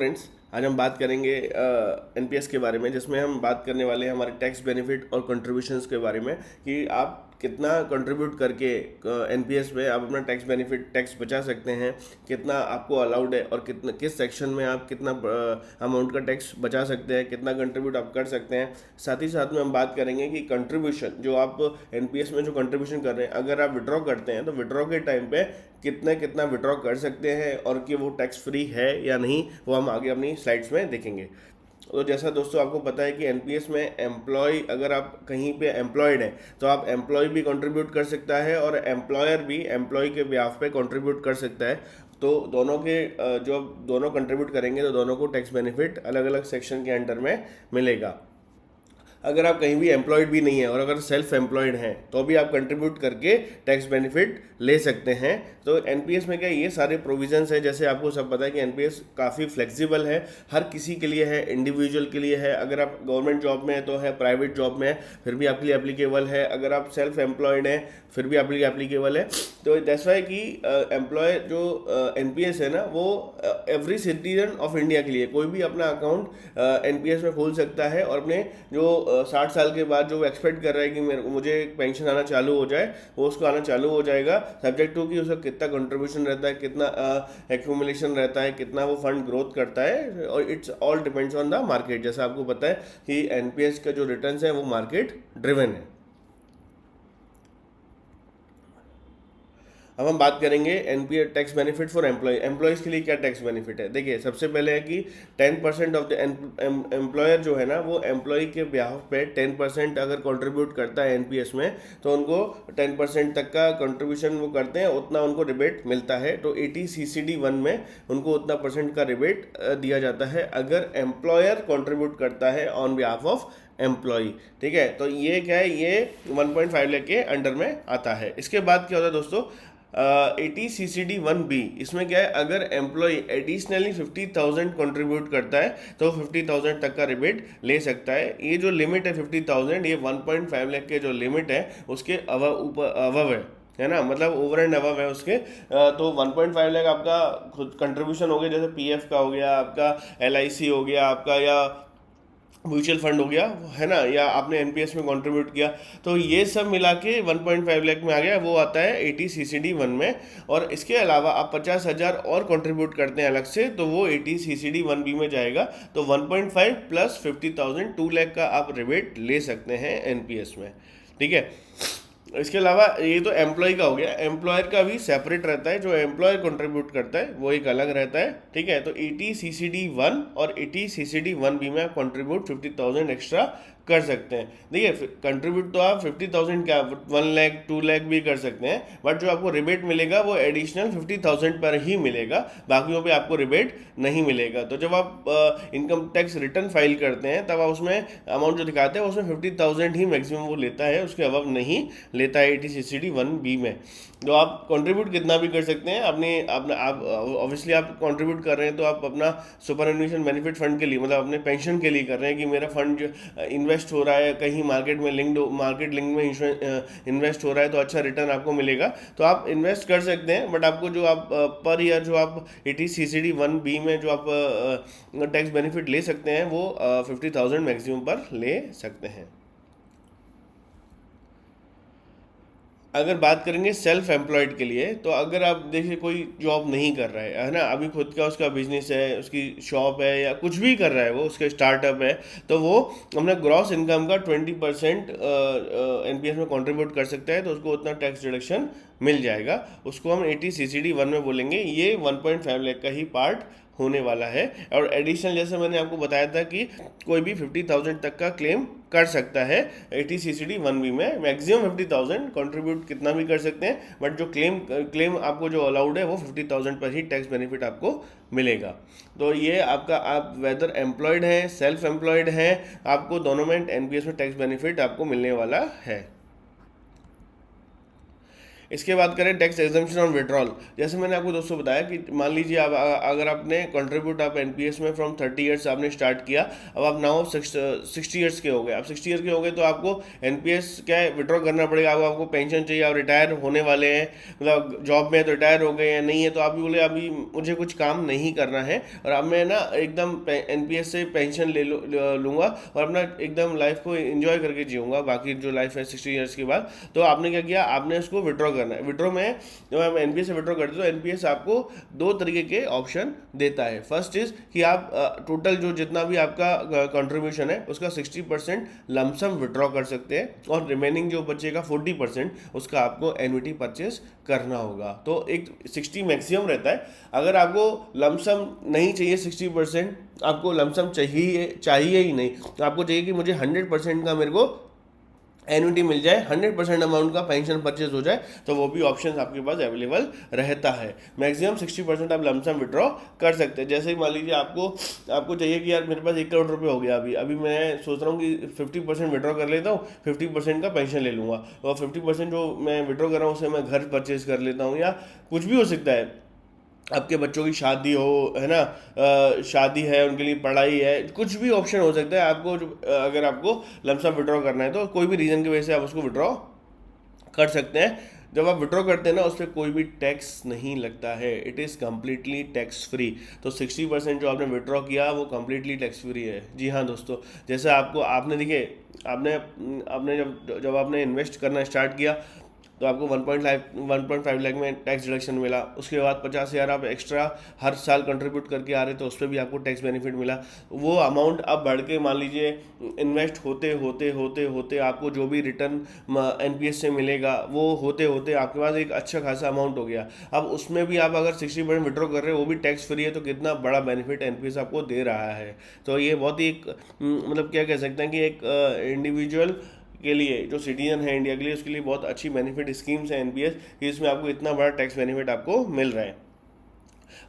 Friends, आज हम बात करेंगे एनपीएस के बारे में, जिसमें हम बात करने वाले हैं हमारे टैक्स बेनिफिट और कंट्रीब्यूशंस के बारे में कि आप कितना कंट्रीब्यूट करके एनपीएस में आप अपना टैक्स बेनिफिट टैक्स बचा सकते हैं, कितना आपको अलाउड है और कितना किस सेक्शन में आप कितना अमाउंट का टैक्स बचा सकते हैं, कितना कंट्रीब्यूट आप कर सकते हैं। साथ ही साथ में हम बात करेंगे कि कंट्रीब्यूशन जो आप एनपीएस में जो कंट्रीब्यूशन कर रहे हैं, अगर आप विड्रॉ करते हैं तो विड्रॉ के टाइम पे कितना विड्रॉ कर सकते हैं और कि वो टैक्स फ्री है या नहीं, वो हम आगे अपनी स्लाइड्स में देखेंगे। तो जैसा दोस्तों आपको पता है कि एनपीएस में एम्प्लॉय, अगर आप कहीं पे एम्प्लॉयड हैं तो आप एम्प्लॉय भी कंट्रीब्यूट कर सकता है और एम्प्लॉयर भी एम्प्लॉय के ब्याह पे कंट्रीब्यूट कर सकता है। तो दोनों के जो दोनों कंट्रीब्यूट करेंगे तो दोनों को टैक्स बेनिफिट अलग अलग सेक्शन के अंडर में मिलेगा। अगर आप कहीं भी एम्प्लॉयड भी नहीं है और अगर सेल्फ एम्प्लॉयड हैं तो भी आप कंट्रीब्यूट करके टैक्स बेनिफिट ले सकते हैं। तो एनपीएस में क्या ये सारे प्रोविजंस है, जैसे आपको सब पता है कि एनपीएस काफ़ी फ्लेक्सिबल है, हर किसी के लिए है, इंडिविजुअल के लिए है। अगर आप गवर्नमेंट जॉब में है तो है, प्राइवेट जॉब में है फिर भी आपके लिए एप्लीकेबल है, अगर आप सेल्फ एम्प्लॉयड हैं फिर भी आपके लिए एप्लीकेबल है। तो दैट्स वाई कि एम्प्लॉय जो एनपीएस है ना, वो एवरी सिटीजन ऑफ इंडिया के लिए कोई भी अपना अकाउंट एनपीएस में खोल सकता है और अपने जो 60 साल के बाद जो वो एक्सपेक्ट कर रहा है कि मुझे पेंशन आना चालू हो जाए, वो उसको आना चालू हो जाएगा, सब्जेक्ट टू कि उसका कितना कंट्रीब्यूशन रहता है, कितना एक्यूमुलेशन रहता है, कितना वो फंड ग्रोथ करता है। और it's all depends on the market. जैसा आपको पता है कि एनपीएस का जो रिटर्न्स है वो मार्केट ड्रिवन है। अब हम बात करेंगे NPS tax benefit for employees के लिए क्या टैक्स बेनिफिट है। देखिए, सबसे पहले है कि 10% ऑफ द एम्प्लॉयर जो है ना, वो एम्प्लॉय के ब्याह पे 10% अगर कंट्रीब्यूट करता है एनपीएस में तो उनको 10% तक का कंट्रीब्यूशन वो करते हैं, उतना उनको रिबेट मिलता है। तो 80CCD1 में उनको उतना परसेंट का रिबेट दिया जाता है अगर एम्प्लॉयर कंट्रीब्यूट करता है ऑन बिहाफ ऑफ एम्प्लॉय। ठीक है, तो ये क्या है, ये 1.5 लाख के अंडर में आता है। इसके बाद क्या होता है दोस्तों, 80CCD1B, इसमें क्या है, अगर एम्प्लॉय एडिशनली 50,000 कंट्रीब्यूट करता है तो 50,000 तक का रिबेट ले सकता है। ये जो लिमिट है 50,000, ये 1.5 लाख के जो लिमिट है उसके अवव है ना, मतलब ओवर एंड अबव है उसके। तो 1.5 लाख आपका खुद कंट्रीब्यूशन हो गया, जैसे पीएफ का हो गया, आपका एलआईसी हो गया आपका, या म्यूचुअल फंड हो गया, है ना, या आपने एनपीएस में कंट्रीब्यूट किया, तो ये सब मिला के 1.5 लाख में आ गया, वो आता है 80CCD1 में। और इसके अलावा आप 50,000 और कंट्रीब्यूट करते हैं अलग से तो वो 80CCD1B में जाएगा। तो 1.5 प्लस 50,000 2 लाख का आप रिबेट ले सकते हैं एनपीएस में। ठीक है, इसके अलावा ये तो एम्प्लॉय का हो गया। एम्प्लॉयर का भी सेपरेट रहता है, जो एम्प्लॉयर कंट्रीब्यूट करता है वो एक अलग रहता है। ठीक है, तो 80CCD1 और 80CCD1B में आप कंट्रीब्यूट 50,000 एक्स्ट्रा कर सकते हैं। देखिए, कंट्रीब्यूट तो आप 50,000 क्या 1 लाख 2 लाख भी कर सकते हैं, बट जो आपको रिबेट मिलेगा वो एडिशनल 50,000 पर ही मिलेगा, बाकियों पे आपको रिबेट नहीं मिलेगा। तो जब आप इनकम टैक्स रिटर्न फाइल करते हैं तब आप उसमें अमाउंट जो दिखाते हैं उसमें 50,000 ही मैक्सिमम वो लेता है, उसके अबव नहीं लेता है 80CCD1B में। तो आप कंट्रीब्यूट कितना भी कर सकते हैं अपने अपना आप ऑब्वियसली आप कंट्रीब्यूट कर रहे हैं तो आप अपना सुपर एनुएशन बेनिफिट फंड के लिए, मतलब अपने पेंशन के लिए कर रहे हैं कि मेरा फंड इन्वेस्ट हो रहा है कहीं मार्केट में मार्केट लिंक में इन्वेस्ट हो रहा है तो अच्छा रिटर्न आपको मिलेगा, तो आप इन्वेस्ट कर सकते हैं। बट आपको जो आप पर ईयर जो आप 80CCD1B में जो आप टैक्स बेनिफिट ले सकते हैं वो 50,000 मैक्सिमम पर ले सकते हैं। अगर बात करेंगे सेल्फ एम्प्लॉयड के लिए, तो अगर आप देखिए कोई जॉब नहीं कर रहा है ना, अभी खुद का उसका बिजनेस है, उसकी शॉप है या कुछ भी कर रहा है, वो उसका स्टार्टअप है, तो वो अपना ग्रॉस इनकम का 20% एनपीएस में कंट्रीब्यूट कर सकता है, तो उसको उतना टैक्स डिडक्शन मिल जाएगा। उसको हम 80CCD1 में बोलेंगे, ये 1.5 लाख का ही पार्ट होने वाला है। और एडिशनल जैसे मैंने आपको बताया था कि कोई भी 50,000 तक का क्लेम कर सकता है 80CCD1B में, मैक्सिमम 50,000 कंट्रीब्यूट कितना भी कर सकते हैं, बट जो क्लेम आपको जो अलाउड है वो 50,000 पर ही टैक्स बेनिफिट आपको मिलेगा। तो ये आपका, आप वेदर एम्प्लॉयड हैं सेल्फ एम्प्लॉयड हैं, आपको दोनों में एनपीएस में टैक्स बेनिफिट आपको मिलने वाला है। इसके बाद करें टैक्स एग्जम्पशन ऑन विड्रॉल। जैसे मैंने आपको दोस्तों बताया कि मान लीजिए आप अगर आपने कंट्रीब्यूट आप एनपीएस में फ्रॉम 30 ईयर्स आपने स्टार्ट किया, अब आप नाउ 60 ईयर्स के हो गए, आप 60 ईयर्स के हो गए तो आपको एनपीएस क्या है विड्रॉ करना पड़ेगा। आपको पेंशन चाहिए, आप रिटायर होने वाले हैं, मतलब जॉब में तो रिटायर हो गए हैं, नहीं है तो आप भी बोले अभी मुझे कुछ काम नहीं करना है और अब मैं ना एकदम एनपीएस से पेंशन लूँगा और अपना एकदम लाइफ को एंजॉय करके जीऊँगा बाकी जो लाइफ है 60 ईयर्स के बाद। तो आपने क्या किया, आपने उसको विड्रॉ करना है। विड्रॉ में जब आप एनपीएस से विड्रॉ करते हो तो एनपीएस आपको दो तरीके के ऑप्शन देता है। फर्स्ट इज कि आप टोटल जो जितना भी आपका कंट्रीब्यूशन है उसका 60% लमसम विड्रॉ कर सकते हैं और रिमेनिंग जो बचेगा 40% उसका आपको एन्युटी परचेस करना होगा। तो एक 60 मैक्सिमम रहता है। अगर आपको लमसम नहीं चाहिए 60%, आपको लमसम चाहिए ही नहीं, तो आपको चाहिए कि मुझे 100% का मेरे को एन्युटी मिल जाए, 100% अमाउंट का पेंशन परचेज हो जाए, तो वो भी ऑप्शन आपके पास अवेलेबल रहता है। मैक्सिमम 60% आप लमसम विड्रॉ कर सकते हैं। जैसे ही मान लीजिए आपको चाहिए कि यार मेरे पास 1 करोड़ रुपये हो गया, अभी मैं सोच रहा हूँ कि 50% विड्रॉ कर लेता हूँ, 50% का पेंशन ले लूँगा और 50% जो मैं विड्रॉ कर रहा हूँ उससे मैं घर परचेज कर लेता हूँ, या कुछ भी हो सकता है, आपके बच्चों की शादी हो, है ना, शादी है, उनके लिए पढ़ाई है, कुछ भी ऑप्शन हो सकता है। आपको अगर आपको लमसम विड्रॉ करना है तो कोई भी रीज़न की वजह से आप उसको विड्रॉ कर सकते हैं। जब आप विड्रॉ करते हैं ना उस पर कोई भी टैक्स नहीं लगता है, it is completely tax free. तो 60% जो आपने विड्रॉ किया वो कम्प्लीटली टैक्स फ्री है। जी हाँ दोस्तों, जैसे आपने देखिए, आपने आपने जब जब आपने इन्वेस्ट करना स्टार्ट किया तो आपको 1.5 लाख में टैक्स डिडक्शन मिला। उसके बाद 50,000 आप एक्स्ट्रा हर साल कंट्रीब्यूट करके आ रहे तो उस पर भी आपको टैक्स बेनिफिट मिला। वो अमाउंट अब बढ़ के मान लीजिए इन्वेस्ट होते होते होते होते आपको जो भी रिटर्न एनपीएस से मिलेगा वो होते होते आपके पास एक अच्छा खासा अमाउंट हो गया। अब उसमें भी आप अगर 60% विड्रॉ कर रहे हो, वो भी टैक्स फ्री है, तो कितना बड़ा बेनिफिट एनपीएस आपको दे रहा है। तो ये बहुत ही एक मतलब क्या कह सकते हैं कि एक इंडिविजुअल के लिए, जो सिटीजन है इंडिया के लिए, उसके लिए बहुत अच्छी बेनिफिट स्कीम्स है एनपीएस, इसमें आपको इतना बड़ा टैक्स बेनिफिट आपको मिल रहा है।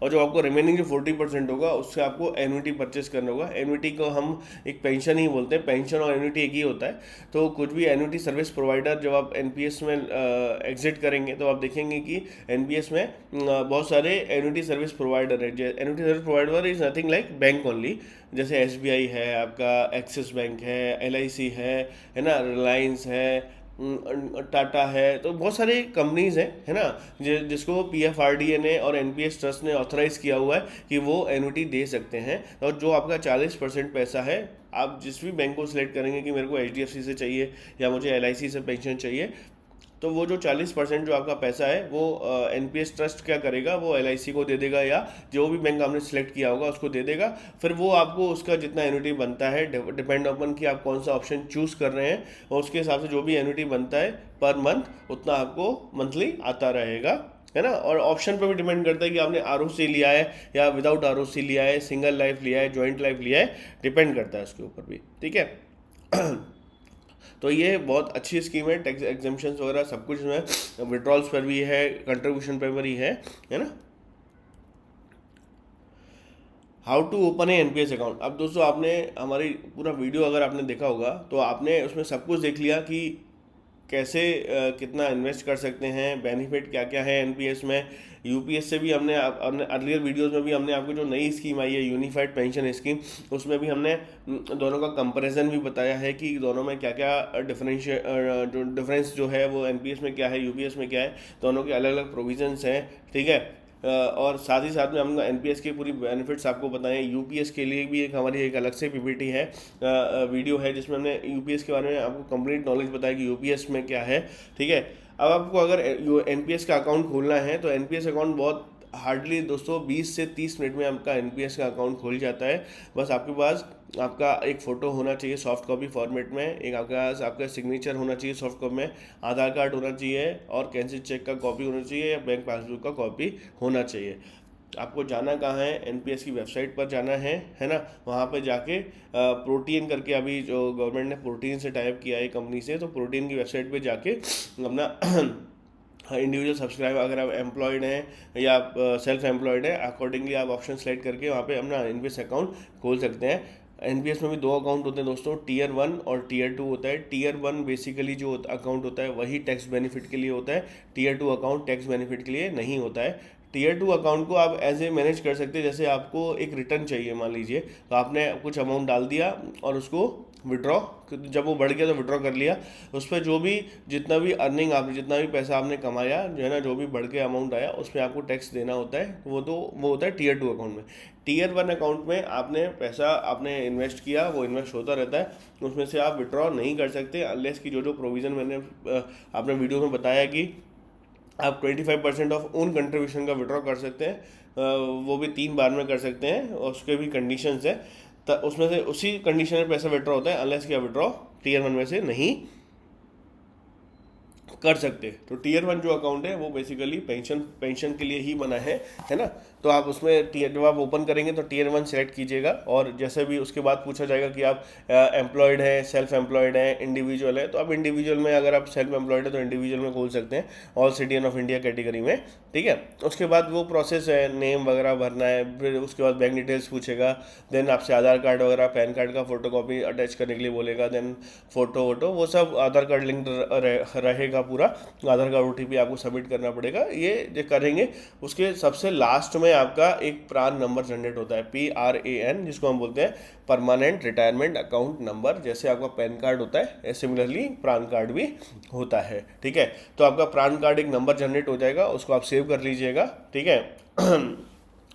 और जो आपको रिमेनिंग जो 40% होगा उससे आपको एन्युटी परचेस करना होगा। एन्युटी को हम एक पेंशन ही बोलते हैं, पेंशन और एन्युटी एक ही होता है। तो कुछ भी एन्युटी सर्विस प्रोवाइडर जब आप एनपीएस में एग्जिट करेंगे तो आप देखेंगे कि एनपीएस में बहुत सारे एन्युटी सर्विस प्रोवाइडर है। Annuity service provider is nothing like bank only, जैसे एसबीआई है, आपका एक्सिस बैंक है, एलआईसी है ना, रिलायंस है, टाटा है, तो बहुत सारे कंपनीज हैं, है ना, जिसको पीएफआरडीए ने और एनपीएस ट्रस्ट ने ऑथराइज किया हुआ है कि वो एन्युटी दे सकते हैं। और जो आपका 40% पैसा है, आप जिस भी बैंक को सिलेक्ट करेंगे कि मेरे को एचडीएफसी से चाहिए या मुझे एलआईसी से पेंशन चाहिए, तो वो जो 40% जो आपका पैसा है वो एनपीएस ट्रस्ट क्या करेगा, वो एलआईसी को दे देगा या जो भी बैंक आपने सेलेक्ट किया होगा उसको दे देगा। फिर वो आपको उसका जितना एन्युटी बनता है, डिपेंड अपन कि आप कौन सा ऑप्शन चूज़ कर रहे हैं, और उसके हिसाब से जो भी एन्युटी बनता है पर मंथ उतना आपको मंथली आता रहेगा, है ना। और ऑप्शन पर भी डिपेंड करता है कि आपने आरओसी लिया है या विदाउट आरओसी लिया है, सिंगल लाइफ लिया है, जॉइंट लाइफ लिया है, डिपेंड करता है उसके ऊपर भी, ठीक है। तो ये बहुत अच्छी स्कीम है, टैक्स एग्जेम्पशंस वगैरह सब कुछ इसमें विड्रॉल्स पर भी है, कंट्रीब्यूशन पर भी है ना। How to open a NPS account. अब दोस्तों आपने हमारी पूरा वीडियो अगर आपने देखा होगा तो आपने उसमें सब कुछ देख लिया कि कैसे कितना इन्वेस्ट कर सकते हैं, बेनिफिट क्या क्या है एनपीएस में। यूपीएस से भी हमने अर्लियर वीडियोस में भी हमने आपको जो नई स्कीम आई है यूनिफाइड पेंशन स्कीम, उसमें भी हमने दोनों का कंपैरिजन भी बताया है कि दोनों में क्या क्या डिफरेंस जो है वो एनपीएस में क्या है, यूपीएस में क्या है, दोनों के अलग अलग प्रोविजंस हैं, ठीक है। और साथ ही साथ में हम एनपीएस की पूरी बेनिफिट्स आपको बताएं। यूपीएस के लिए भी एक हमारी एक अलग से पीपीटी है, वीडियो है, जिसमें हमने यूपीएस के बारे में आपको कंप्लीट नॉलेज बताया कि यूपीएस में क्या है, ठीक है। अब आपको अगर एनपीएस का अकाउंट खोलना है तो एनपीएस अकाउंट बहुत हार्डली दोस्तों 20 से 30 मिनट में आपका एनपीएस का अकाउंट खुल जाता है। बस आपके पास आपका एक फ़ोटो होना चाहिए सॉफ्ट कॉपी फॉर्मेट में, एक आपके पास आपका सिग्नेचर होना चाहिए सॉफ्ट कॉपी में, आधार कार्ड होना चाहिए और कैंसिल चेक का कॉपी होना चाहिए या बैंक पासबुक का कॉपी होना चाहिए। आपको जाना कहाँ है, एनपीएस की वेबसाइट पर जाना है ना। वहाँ पर जाके प्रोटीन करके, अभी जो गवर्नमेंट ने प्रोटीन से टाइप किया है कंपनी से, तो प्रोटीन की वेबसाइट पर जाके अपना इंडिविजुअल सब्सक्राइब, अगर आप एम्प्लॉयड हैं या आप सेल्फ एम्प्लॉयड हैं, अकॉर्डिंगली आप ऑप्शन सेलेक्ट करके वहाँ पे अपना इन्वेस्ट अकाउंट खोल सकते हैं। एनपीएस में भी दो अकाउंट होते हैं दोस्तों, टीयर 1 और टीयर 2 होता है। टीयर 1 बेसिकली जो अकाउंट होता है वही टैक्स बेनिफिट के लिए होता है, टीयर 2 अकाउंट टैक्स बेनिफिट के लिए नहीं होता है। टीयर 2 अकाउंट को आप एज ए मैनेज कर सकते हैं, जैसे आपको एक रिटर्न चाहिए मान लीजिए, तो आपने कुछ अमाउंट डाल दिया और उसको विड्रॉ, जब वो बढ़ गया तो विड्रॉ कर लिया, उस पर जो भी जितना भी अर्निंग आपने, जितना भी पैसा आपने कमाया जो है ना, जो भी बढ़ के अमाउंट आया उस पर आपको टैक्स देना होता है, वो होता है टीयर 2 अकाउंट में। टीयर 1 अकाउंट में आपने पैसा आपने इन्वेस्ट किया, वो इन्वेस्ट होता रहता है, उसमें से आप विड्रॉ नहीं कर सकते अनलेस की जो प्रोविज़न मैंने आपने वीडियो में बताया कि आप 25% ऑफ ओन कंट्रीब्यूशन का विड्रॉ कर सकते हैं, वो भी 3 बार में कर सकते हैं, और उसके भी कंडीशंस है, उसमें से उसी कंडीशन में पैसा विड्रॉ होता है अनलेस कि आप विड्रॉ टीयर 1 में से नहीं कर सकते। तो टीयर 1 जो अकाउंट है वो बेसिकली पेंशन के लिए ही बना है ना। तो आप उसमें जब आप ओपन करेंगे तो टीयर 1 सेलेक्ट कीजिएगा, और जैसे भी उसके बाद पूछा जाएगा कि आप एम्प्लॉयड हैं, सेल्फ एम्प्लॉयड हैं, इंडिविजुअल है, तो आप इंडिविजुअल में, अगर आप सेल्फ एम्प्लॉयड है तो इंडिविजुअल में खोल सकते हैं, all citizen of India category में, ठीक है। उसके बाद वो प्रोसेस है, नेम वगैरह भरना है, फिर उसके बाद बैंक डिटेल्स पूछेगा, देन आपसे आधार कार्ड वगैरह, पैन कार्ड का फोटो कॉपी अटैच करने के लिए बोलेगा, देन फोटो वोटो वो सब आधार कार्ड लिंक रहेगा पूरा, आधार कार्ड ओटीपी आपको सबमिट करना पड़ेगा, ये जो करेंगे। उसके सबसे लास्ट में आपका एक प्रान नंबर जनरेट होता है, PRAN, जिसको हम बोलते हैं परमानेंट रिटायरमेंट अकाउंट नंबर, जैसे आपका पैन कार्ड होता है सिमिलरली प्रान कार्ड भी होता है, ठीक है। तो आपका प्रान कार्ड एक नंबर जनरेट हो जाएगा, उसको आप सेव कर लीजिएगा, ठीक है।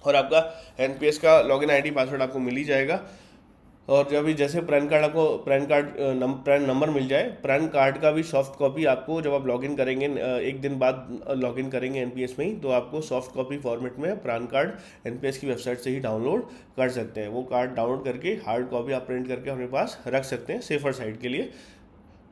और आपका एनपीएस का लॉगिन आईडी पासवर्ड आपको मिल ही जाएगा। और जब भी जैसे पैन नंबर मिल जाए, पैन कार्ड का भी सॉफ्ट कॉपी आपको, जब आप लॉगिन करेंगे एक दिन बाद लॉगिन करेंगे एनपीएस में ही, तो आपको सॉफ्ट कॉपी फॉर्मेट में पैन कार्ड एनपीएस की वेबसाइट से ही डाउनलोड कर सकते हैं। वो कार्ड डाउनलोड करके हार्ड कॉपी आप प्रिंट करके अपने पास रख सकते हैं सेफर साइड के लिए।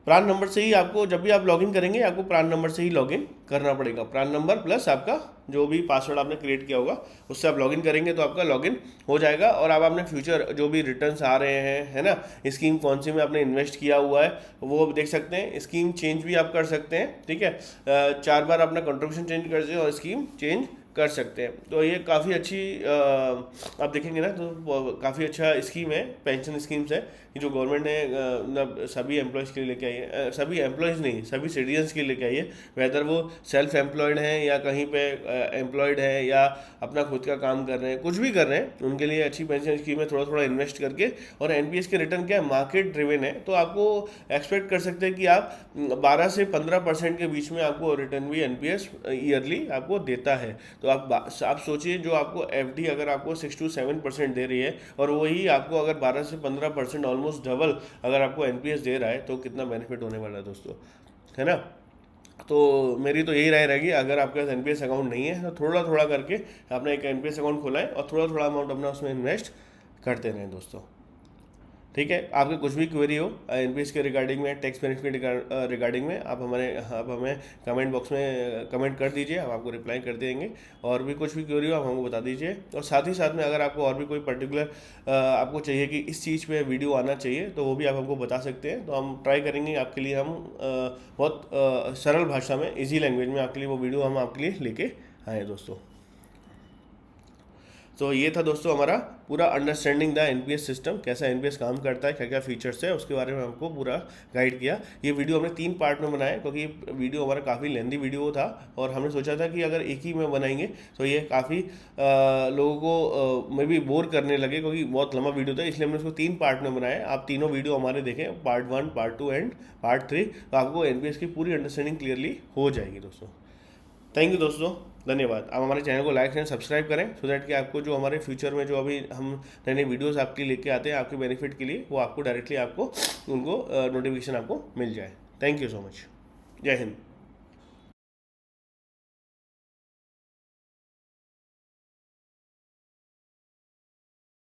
प्रान नंबर से ही आपको, जब भी आप लॉगिन करेंगे आपको प्रान नंबर से ही लॉगिन करना पड़ेगा, प्रान नंबर प्लस आपका जो भी पासवर्ड आपने क्रिएट किया होगा उससे आप लॉगिन करेंगे तो आपका लॉगिन हो जाएगा। और आप अपने फ्यूचर जो भी रिटर्न्स आ रहे हैं, है ना, स्कीम कौन सी में आपने इन्वेस्ट किया हुआ है वो देख सकते हैं, स्कीम चेंज भी आप कर सकते हैं, ठीक है। 4 बार अपना कंट्रीब्यूशन चेंज कर सकते हैं और स्कीम चेंज कर सकते हैं। तो ये काफ़ी अच्छी आप देखेंगे ना तो काफ़ी अच्छा स्कीम है, पेंशन स्कीम्स है कि जो गवर्नमेंट ने मतलब सभी एम्प्लॉयज़ के लिए लेके आई है, सभी एम्प्लॉयज़ नहीं, सभी सिटीजन्स के लिए लेके आई है, वेदर वो सेल्फ एम्प्लॉयड हैं या कहीं पे एम्प्लॉयड है या अपना खुद का काम कर रहे हैं, कुछ भी कर रहे हैं, उनके लिए अच्छी पेंशन स्कीम है, थोड़ा थोड़ा इन्वेस्ट करके। और एनपीएस के रिटर्न क्या है, मार्केट ड्रिवन है, तो आपको एक्सपेक्ट कर सकते हैं कि आप 12 से 15% के बीच में आपको रिटर्न भी एनपीएस ईयरली आपको देता है। तो आप सोचिए, जो आपको एफडी अगर आपको 6 to 7% दे रही है और वही आपको अगर 12 से 15% ऑलमोस्ट डबल अगर आपको एनपीएस दे रहा है, तो कितना बेनिफिट होने वाला है दोस्तों, है ना। तो मेरी तो यही राय रहेगी, अगर आपके पास एनपीएस अकाउंट नहीं है तो थोड़ा थोड़ा करके अपना एक एनपीएस अकाउंट खोलाएं और थोड़ा थोड़ा अमाउंट अपना उसमें इन्वेस्ट करते रहें दोस्तों, ठीक है। आपके कुछ भी क्वेरी हो एनपीएस के रिगार्डिंग में, टैक्स बेनिफिट रिगार्डिंग में, आप हमें कमेंट बॉक्स में कमेंट कर दीजिए, हम आपको रिप्लाई कर देंगे। और भी कुछ भी क्वेरी हो आप हमको बता दीजिए। और साथ ही साथ में अगर आपको और भी कोई पर्टिकुलर आपको चाहिए कि इस चीज़ पे वीडियो आना चाहिए, तो वो भी आप हमको बता सकते हैं, तो हम ट्राई करेंगे आपके लिए, हम बहुत सरल भाषा में, ईजी लैंग्वेज में आपके लिए वो वीडियो हम आपके लिए लेके आए दोस्तों। तो ये था दोस्तों हमारा पूरा अंडरस्टैंडिंग द एनपीएस सिस्टम, कैसा एनपीएस काम करता है, क्या क्या फीचर्स है, उसके बारे में हमको पूरा गाइड किया। ये वीडियो हमने 3 पार्ट में बनाया क्योंकि ये वीडियो हमारा काफ़ी लेंदी वीडियो था, और हमने सोचा था कि अगर एक ही में बनाएंगे तो ये काफ़ी लोगों को मे भी बोर करने लगे, क्योंकि बहुत लंबा वीडियो था, इसलिए हमने उसको 3 पार्ट में बनाया। आप तीनों वीडियो हमारे देखें, पार्ट 1, पार्ट 2 एंड पार्ट 3, तो आपको एनपीएस की पूरी अंडरस्टैंडिंग क्लियरली हो जाएगी दोस्तों। थैंक यू दोस्तों, धन्यवाद। आप हमारे चैनल को लाइक एंड सब्सक्राइब करें, सो दैट कि आपको जो हमारे फ्यूचर में जो अभी हम नए नए वीडियोस आपके लेके आते हैं आपके बेनिफिट के लिए, वो आपको डायरेक्टली आपको उनको नोटिफिकेशन आपको मिल जाए। Thank you so much. जय हिंद।